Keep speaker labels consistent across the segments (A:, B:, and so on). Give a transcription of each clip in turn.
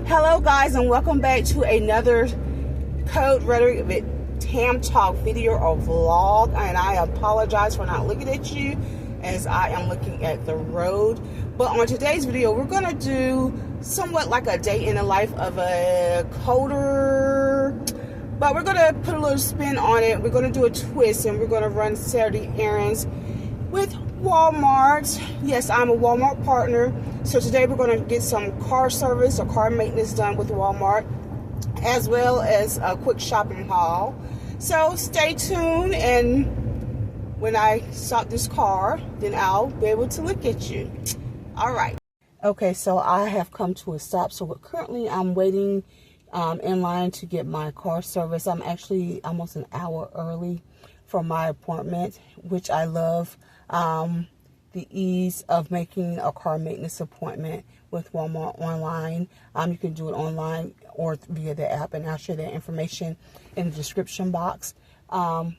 A: Hello guys, and welcome back to another Code Rhetoric with Tam Talk video or vlog. And I apologize for not looking at you as I am looking at the road. But on today's video, we're going to do somewhat like a day in the life of a coder. But we're going to put a little spin on it. We're going to do a twist, and we're going to run Saturday errands with Walmart. Yes, I'm a Walmart partner. So today we're going to get some car service or car maintenance done with Walmart, as well as a quick shopping haul. So stay tuned, and when I stop this car, then I'll be able to look at you. All right. Okay, so I have come to a stop. So currently I'm waiting in line to get my car service. I'm actually almost an hour early for my appointment, which I love. The ease of making a car maintenance appointment with Walmart online. You can do it online or via the app, and I'll share that information in the description box below.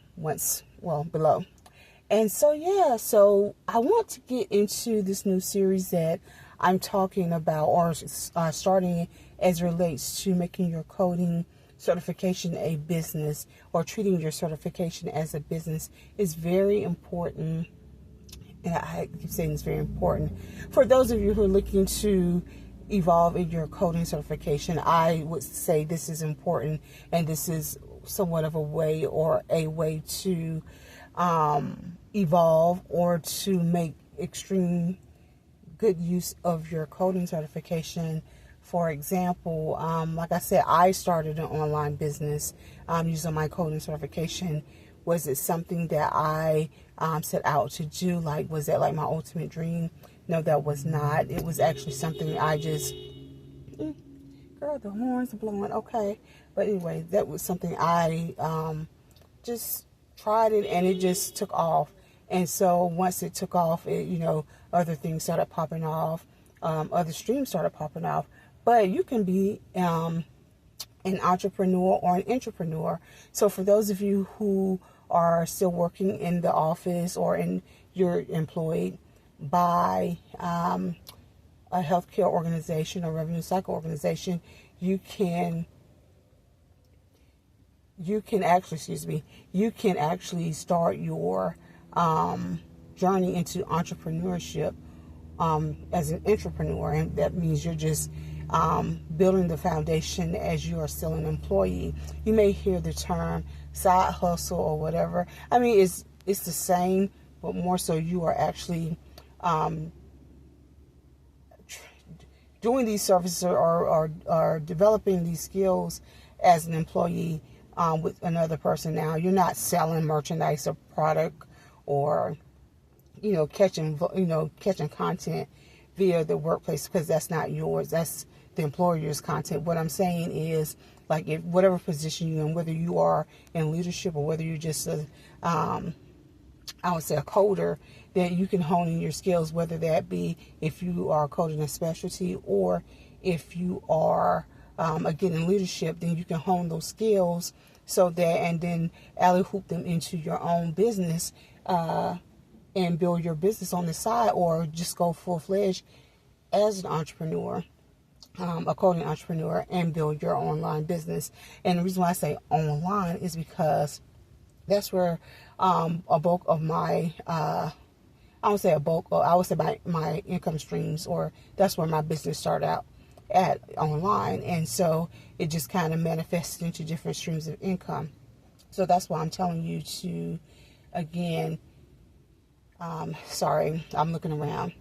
A: And so yeah, so I want to get into this new series that I'm talking about, or starting as it relates to making your coding certification a business, or treating your certification as a business is very important. And I keep saying it's very important for those of you who are looking to evolve in your coding certification. I would say this is important, and this is somewhat of a way to evolve or to make extreme good use of your coding certification. For example, like I said, I started an online business using my coding certification. Was it something that I set out to do? Like, was that like my ultimate dream? No, that was not. It was actually something I just, girl, the horns are blowing. Okay. But anyway, that was something I just tried it, and it just took off. And so once it took off, other things started popping off. Other streams started popping off. But you can be an entrepreneur or an intrapreneur. So for those of you who are still working in the office, or you're employed by a healthcare organization or revenue cycle organization, you can actually start your journey into entrepreneurship as an entrepreneur, and that means you're just building the foundation as you are still an employee. You may hear the term side hustle or whatever. I mean, it's the same, but more so you are actually doing these services or developing these skills as an employee with another person. Now, you're not selling merchandise or product, or catching content via the workplace, because that's not yours. That's the employer's content. What I'm saying is, like, if whatever position you're in, whether you are in leadership or whether you're just I would say a coder, then you can hone in your skills, whether that be if you are coding a specialty, or if you are again in leadership, then you can hone those skills and then alley hoop them into your own business, and build your business on the side, or just go full-fledged as an entrepreneur, a coding entrepreneur, and build your online business. And the reason why I say online is because that's where a bulk of my, I would say my income streams, or that's where my business started out at, online. And so it just kind of manifested into different streams of income. So that's why I'm telling you to, again, sorry, I'm looking around,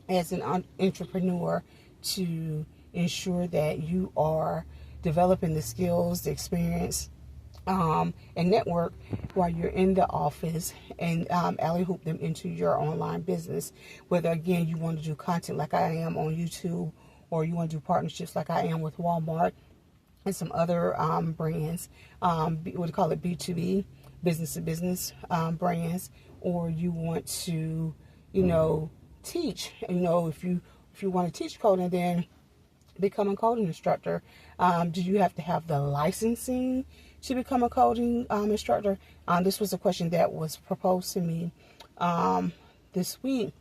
A: as an entrepreneur, to ensure that you are developing the skills, the experience, and network while you're in the office, and alley hoop them into your online business. Whether, again, you want to do content like I am on YouTube, or you want to do partnerships like I am with Walmart and some other brands, what do you call it, B2B, business to business brands, or you want to, teach, if you want to teach coding, then become a coding instructor. Do you have to have the licensing to become a coding instructor? This was a question that was proposed to me this week.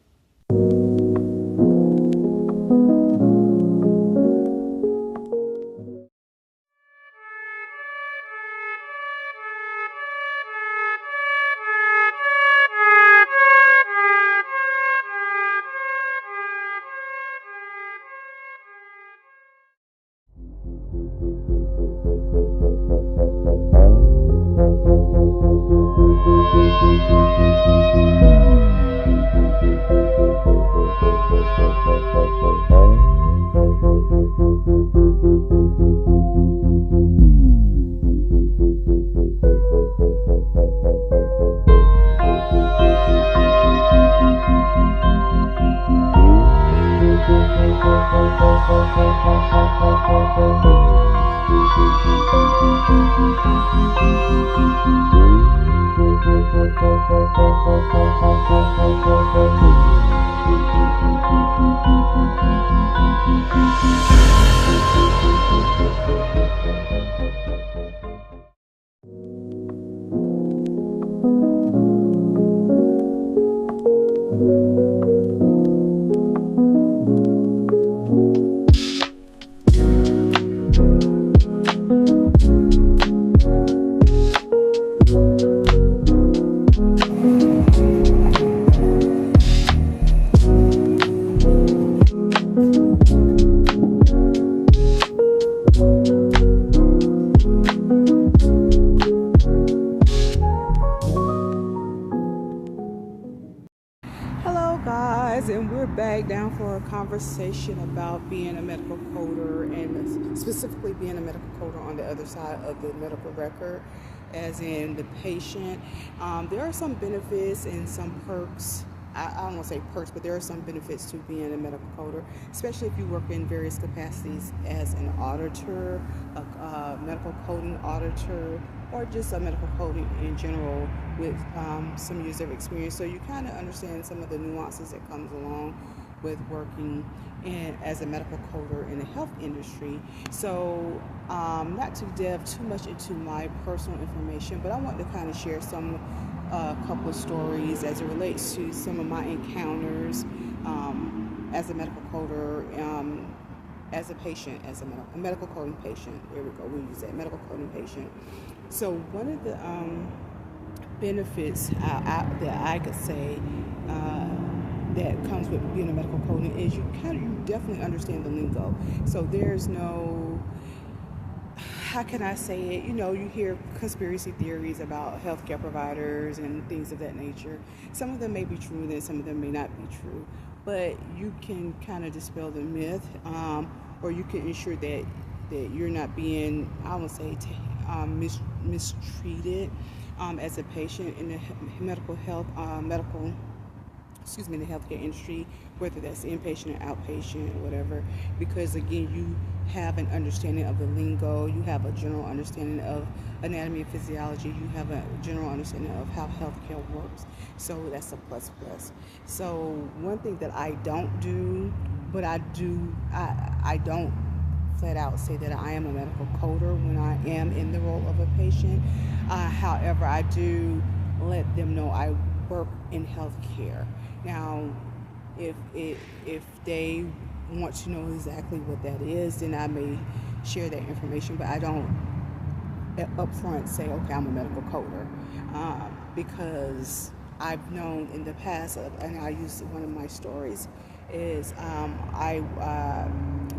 A: Hello guys, and we're back down for a conversation about being a medical coder, and specifically being a medical coder on the other side of the medical record, as in the patient. There are some benefits and some perks. I don't want to say perks, but there are some benefits to being a medical coder, especially if you work in various capacities as an auditor, a medical coding auditor, or just a medical coding in general with some years of experience. So you kind of understand some of the nuances that comes along with working as a medical coder in the health industry. So not to delve too much into my personal information, but I want to kind of share some couple of stories as it relates to some of my encounters as a medical coder, as a patient, as a medical coding patient. There we go, we use that, medical coding patient. So one of the benefits that I could say that comes with being a medical coder is you definitely understand the lingo. So there's no, how can I say it? You hear conspiracy theories about healthcare providers and things of that nature. Some of them may be true, then some of them may not be true. But you can kind of dispel the myth, or you can ensure that you're not being, I won't say, mistreated as a patient in the medical health, the healthcare industry, whether that's inpatient or outpatient or whatever, because again, you have an understanding of the lingo, you have a general understanding of anatomy and physiology, you have a general understanding of how healthcare works. So that's a plus. So one thing that I don't do, but I don't flat out say that I am a medical coder when I am in the role of a patient. However, I do let them know I work in healthcare. Now, if they want to know exactly what that is, then I may share that information, but I don't up front say, okay, I'm a medical coder, because I've known in the past, and I use one of my stories, is I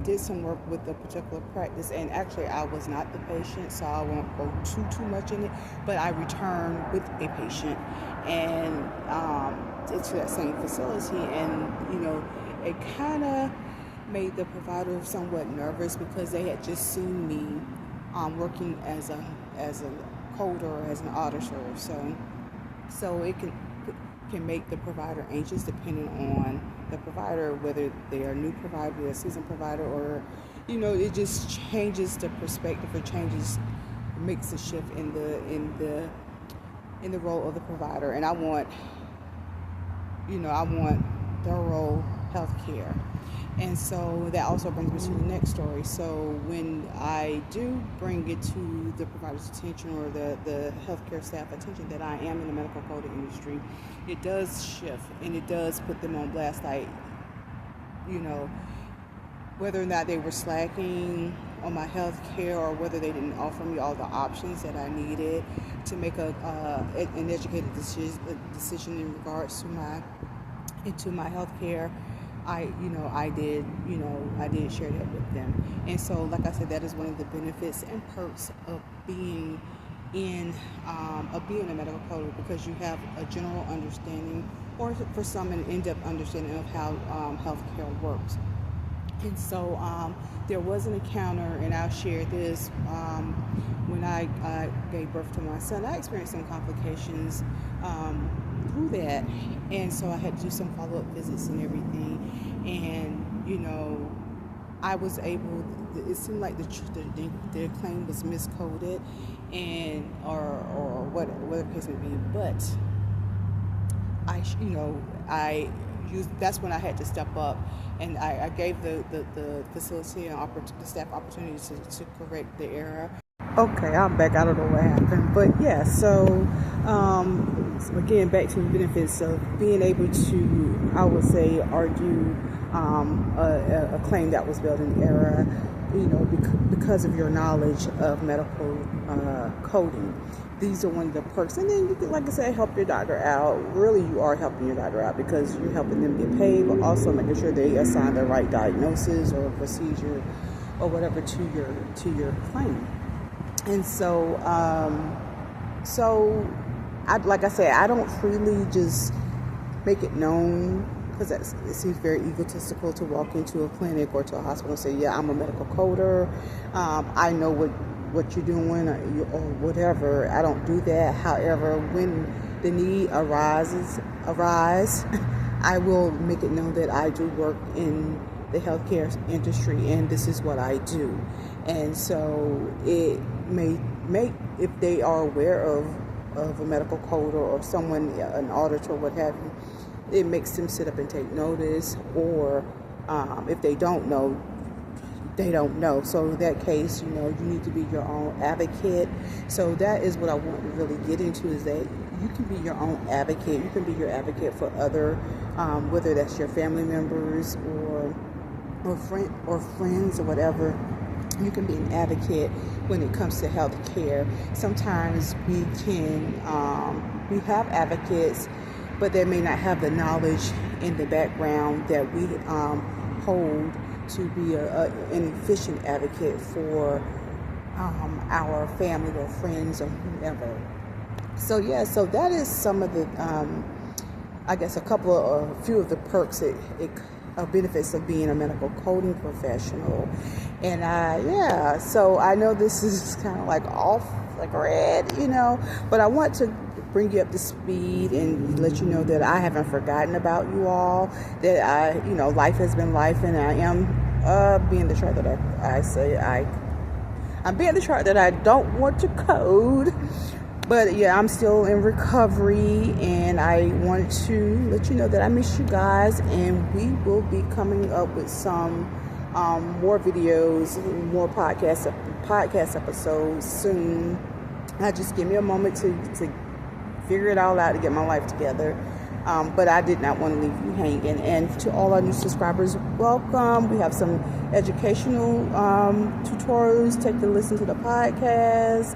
A: did some work with a particular practice, and actually I was not the patient, so I won't go too much in it, but I returned with a patient and to that same facility, and it kind of made the provider somewhat nervous because they had just seen me working as a coder, as an auditor. So it can make the provider anxious, depending on the provider, whether they are a new provider, a seasoned provider, or it just changes the perspective, or makes a shift in the role of the provider. And I want thorough health care. And so that also brings me to the next story. So when I do bring it to the provider's attention, or the healthcare staff attention, that I am in the medical coding industry, it does shift, and it does put them on blast, like, whether or not they were slacking on my health care, or whether they didn't offer me all the options that I needed to make an educated decision in regards to my health care. I did share that with them. And so, like I said, that is one of the benefits and perks of being being a medical coder, because you have a general understanding, or for some, an in-depth understanding of how healthcare works. And so there was an encounter, and I'll share this. When I gave birth to my son, I experienced some complications through that. And so I had to do some follow-up visits and everything. And, I was able, it seemed like the claim was miscoded, and or whatever the case may be. But that's when I had to step up, and I gave the facility and the staff opportunity to correct the error. Okay, I'm back. I don't know what happened, but yeah. So again, back to the benefits of being able to, I would say, argue a claim that was built in error, because of your knowledge of medical coding. These are one of the perks. And then you can, like I said, help your doctor out. Really, you are helping your doctor out, because you're helping them get paid, but also making sure they assign the right diagnosis or procedure or whatever to your claim. And so, like I said, I don't freely just make it known, because it seems very egotistical to walk into a clinic or to a hospital and say, yeah, I'm a medical coder. I know what you're doing, or whatever. I don't do that. However, when the need arise, I will make it known that I do work in the healthcare industry, and this is what I do. And so it may make, if they are aware of a medical coder or someone, an auditor, what have you, it makes them sit up and take notice. Or if they don't know, they don't know. So in that case, you need to be your own advocate. So that is what I want to really get into, is that you can be your own advocate. You can be your advocate for other, whether that's your family members or friends or whatever. You can be an advocate when it comes to health care. Sometimes we have advocates, but they may not have the knowledge in the background that we hold to be an efficient advocate for our family or friends or whomever. So so that is some of the, I guess, a few of the perks benefits of being a medical coding professional. And so I know this is kind of like off, like red, but I want to bring you up to speed and let you know that I haven't forgotten about you all, that life has been life, and I am being the chart that I'm being the chart that I don't want to code. But yeah, I'm still in recovery, and I wanted to let you know that I miss you guys, and we will be coming up with some more videos, more podcast episodes soon. Just give me a moment to figure it all out, to get my life together. But I did not want to leave you hanging. And to all our new subscribers, welcome. We have some educational tutorials. Take a listen to the podcast.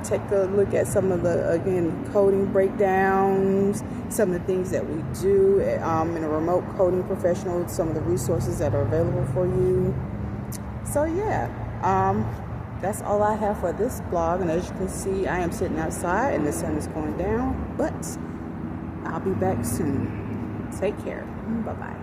A: Take a look at some of the, again, coding breakdowns, some of the things that we do in a remote coding professional, some of the resources that are available for you. So that's all I have for this blog. And as you can see, I am sitting outside and the sun is going down, but I'll be back soon. Take care. Bye-bye.